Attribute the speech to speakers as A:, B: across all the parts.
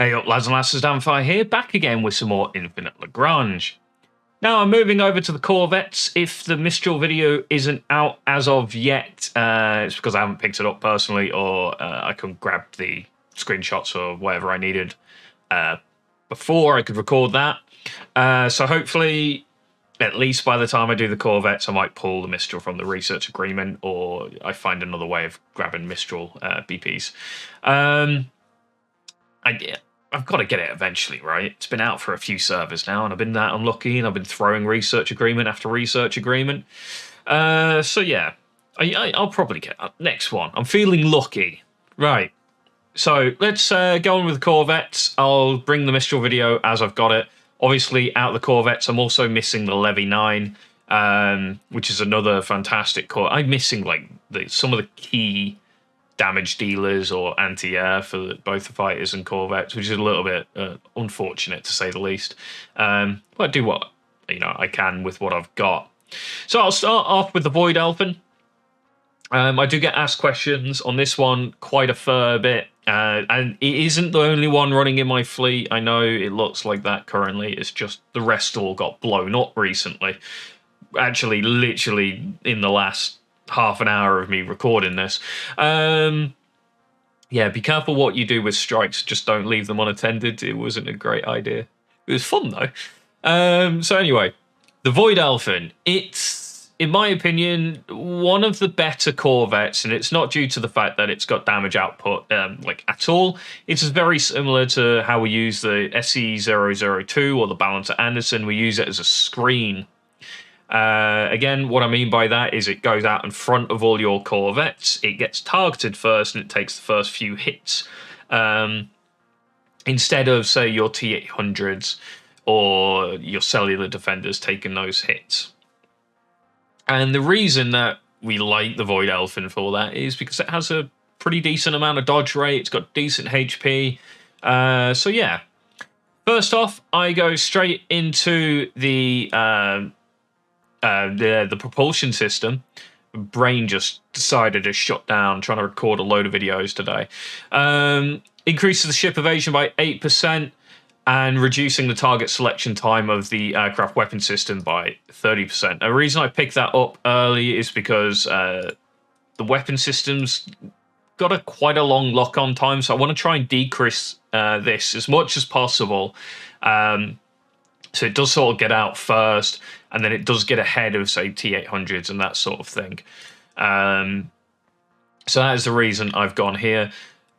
A: Hey up lads and lasses, Damphyre here, back again with some more Infinite Lagrange. Now I'm moving over to the Corvettes. If the Mistral video isn't out as of yet, it's because I haven't picked it up personally, or I couldn't grab the screenshots or whatever I needed before I could record that. So hopefully, at least by the time I do the Corvettes, I might pull the Mistral from the research agreement, or I find another way of grabbing Mistral BPs. I've got to get it eventually, right? It's been out for a few servers now, and I've been that unlucky, and I've been throwing research agreement after research agreement. So yeah, I'll probably get that next one. I'm feeling lucky. Right. So let's go on with the Corvettes. I'll bring the Mistral video as I've got it. Obviously, out of the Corvettes, I'm also missing the Levy 9, which is another fantastic core. I'm missing like some of the key damage dealers or anti-air for both the fighters and Corvettes, which is a little bit unfortunate to say the least. But I do what I can with what I've got. So I'll start off with the Void Elfin. I do get asked questions on this one quite a fair bit, and it isn't the only one running in my fleet. I know it looks like that currently. It's just the rest all got blown up recently. Actually, literally in the last half an hour of me recording this. Yeah, be careful what you do with strikes. Just don't leave them unattended. It wasn't a great idea. It was fun though. So anyway, the Void Elfin. It's, in my opinion, one of the better Corvettes, and it's not due to the fact that it's got damage output like at all. It's very similar to how we use the SE002 or the Balancer Anderson. We use it as a screen. Again, what I mean by that is it goes out in front of all your Corvettes. It gets targeted first, and it takes the first few hits. Instead of, say, your T-800s or your cellular defenders taking those hits. And the reason that we like the Void Elfin for that is because it has a pretty decent amount of dodge rate. It's got decent HP. So yeah. First off, I go straight into the propulsion system. Brain just decided to shut down trying to record a load of videos today. Increases the ship evasion by 8% and reducing the target selection time of the aircraft weapon system by 30%. The reason I picked that up early is because the weapon system's got quite a long lock-on time, so I want to try and decrease this as much as possible. So it does sort of get out first, and then it does get ahead of, say, T-800s and that sort of thing. So that is the reason I've gone here.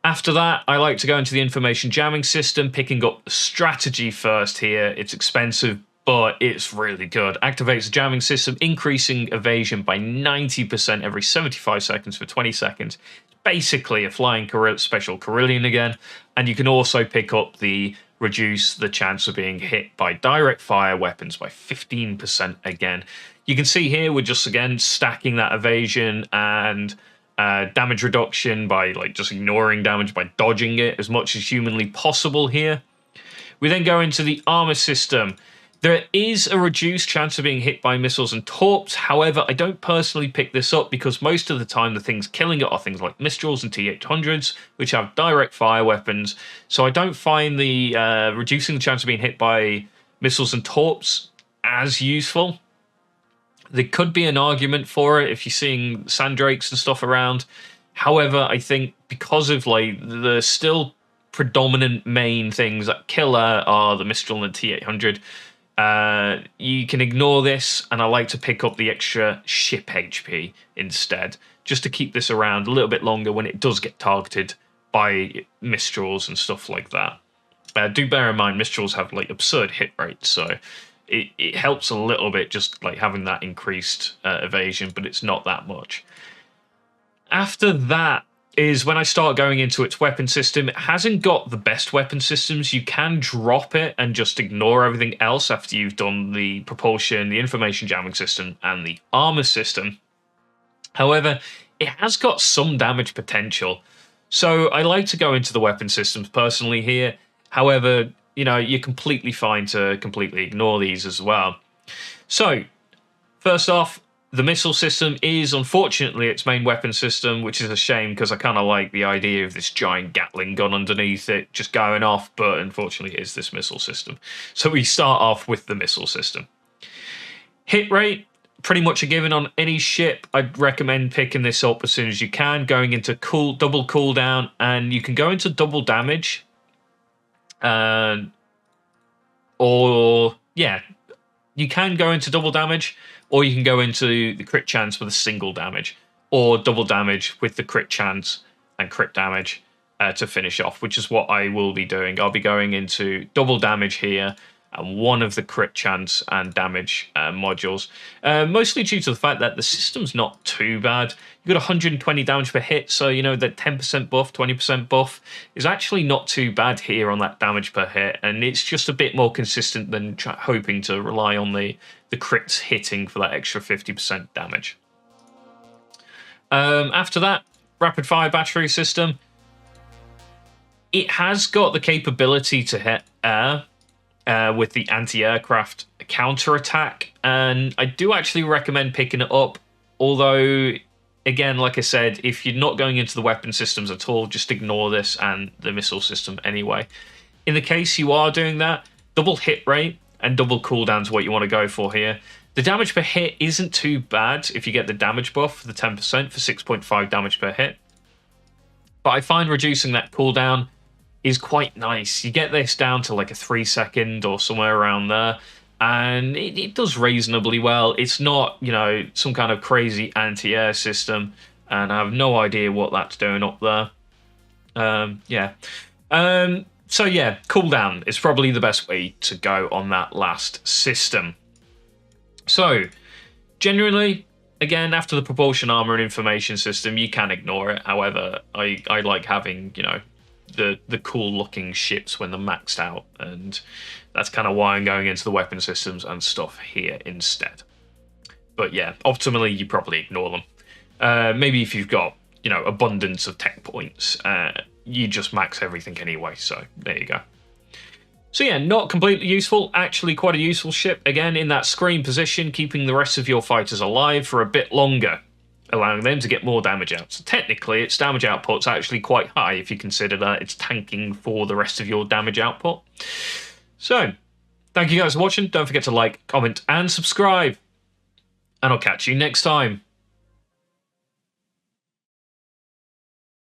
A: After that, I like to go into the information jamming system, picking up the strategy first here. It's expensive, but it's really good. Activates the jamming system, increasing evasion by 90% every 75 seconds for 20 seconds. Basically a flying special Carillion again. And you can also pick up the reduce the chance of being hit by direct fire weapons by 15% again. You can see here we're just again stacking that evasion and damage reduction by just ignoring damage by dodging it as much as humanly possible here. We then go into the armor system. There is a reduced chance of being hit by missiles and torps. However, I don't personally pick this up because most of the time the things killing it are things like Mistrals and T-800s, which have direct fire weapons. So I don't find the reducing the chance of being hit by missiles and torps as useful. There could be an argument for it if you're seeing Sandrakes and stuff around. However, I think because of the still predominant main things that kill are the Mistral and the T-800, you can ignore this, and I like to pick up the extra ship HP instead, just to keep this around a little bit longer when it does get targeted by Mistrals and stuff like that. Do bear in mind, Mistrals have absurd hit rates, so it helps a little bit just having that increased evasion, but it's not that much. After that is when I start going into its weapon system. It hasn't got the best weapon systems. You can drop it and just ignore everything else after you've done the propulsion, the information jamming system, and the armor system. However, it has got some damage potential. So I like to go into the weapon systems personally here. However, you're completely fine to completely ignore these as well. So, first off, The missile system is, unfortunately, its main weapon system, which is a shame because I kind of like the idea of this giant Gatling gun underneath it just going off, but unfortunately it is this missile system. So we start off with the missile system. Hit rate, pretty much a given on any ship. I'd recommend picking this up as soon as you can, going into double cooldown, and you can go into double damage. You can go into double damage, or you can go into the crit chance with a single damage, or double damage with the crit chance and crit damage to finish off, which is what I will be doing. I'll be going into double damage here and one of the crit chance and damage modules, mostly due to the fact that the system's not too bad. You've got 120 damage per hit, so you know that 10% buff, 20% buff is actually not too bad here on that damage per hit, and it's just a bit more consistent than hoping to rely on the crits hitting for that extra 50% damage. After that, rapid fire battery system. It has got the capability to hit air, with the anti-aircraft counterattack, and I do actually recommend picking it up, although, again, like I said, if you're not going into the weapon systems at all, just ignore this and the missile system anyway. In the case you are doing that, double hit rate and double cooldown is what you want to go for here. The damage per hit isn't too bad if you get the damage buff for the 10% for 6.5 damage per hit, but I find reducing that cooldown is quite nice. You get this down to like a 3 second or somewhere around there, and it does reasonably well. It's not, you know, some kind of crazy anti-air system, and I have no idea what that's doing up there. So yeah, cooldown is probably the best way to go on that last system. So, generally, again, after the propulsion armor and information system, you can ignore it. However, I like having, you know, the cool looking ships when they're maxed out, and that's kind of why I'm going into the weapon systems and stuff here instead. But yeah, optimally you probably ignore them. Maybe if you've got, you know, abundance of tech points, you just max everything anyway, so there you go. So yeah, not completely useful, actually quite a useful ship, again in that screen position, keeping the rest of your fighters alive for a bit longer, allowing them to get more damage out. So technically, its damage output's actually quite high if you consider that it's tanking for the rest of your damage output. So, thank you guys for watching. Don't forget to like, comment, and subscribe. And I'll catch you next time.